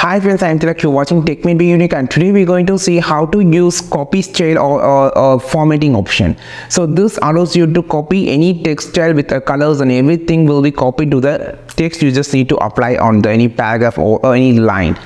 Hi friends, I'm Tilak. You're watching Tech May Be Unique, and today we're going to see how to use copy style or formatting option. So this allows you to copy any text style with the colors, and everything will be copied to the text. You just need to apply on any paragraph or any line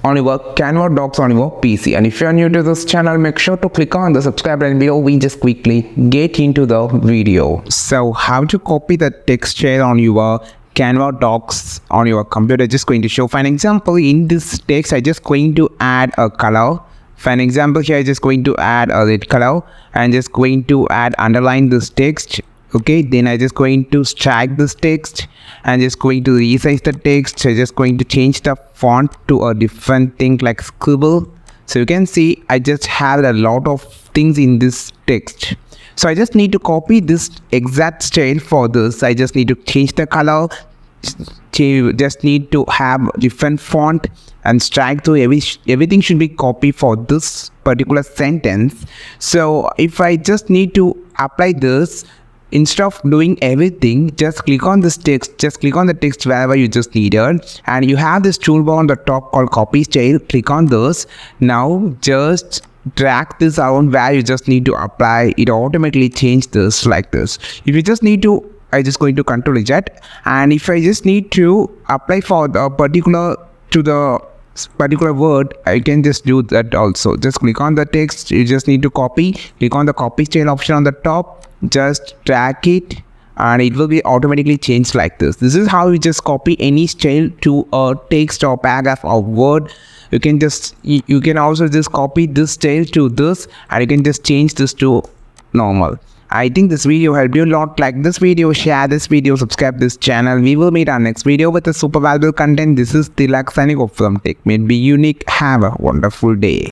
on your Canva Docs on your PC. And if you're new to this channel, make sure to click on the subscribe button below. We just quickly get into the video. So how to copy the text style on your Canva Docs on your computer? Just going to show. For an example, in this text, I just going to add a color. For an example here, I just going to add a red color and just going to underline this text. Okay, then I just going to strike this text and just going to resize the text. I just going to change the font to a different thing like scribble. So you can see I just have a lot of things in this text. So I just need to copy this exact style for this. I just need to change the color, just need to have different font and strike to everything should be copied for this particular sentence. So if I just need to apply this, instead of doing everything, just click on this text, just click on the text wherever you just needed, and you have this toolbar on the top called copy style. Click on this. Now just drag this around where you just need to apply. It automatically change this like this. If you just need to, I just going to control eject, and if I just need to apply for the particular word, I can just do that also. Just click on the text, you just need to copy, click on the copy style option on the top, just drag it and it will be automatically changed like this. This is how you just copy any style to a text or paragraph or word. You can also just copy this style to this, and you can just change this to normal. I think this video helped you a lot. Like this video, share this video, subscribe this channel. We will meet our next video with a super valuable content. This is Tilak signing off from Tech May Be Unique. Have a wonderful day.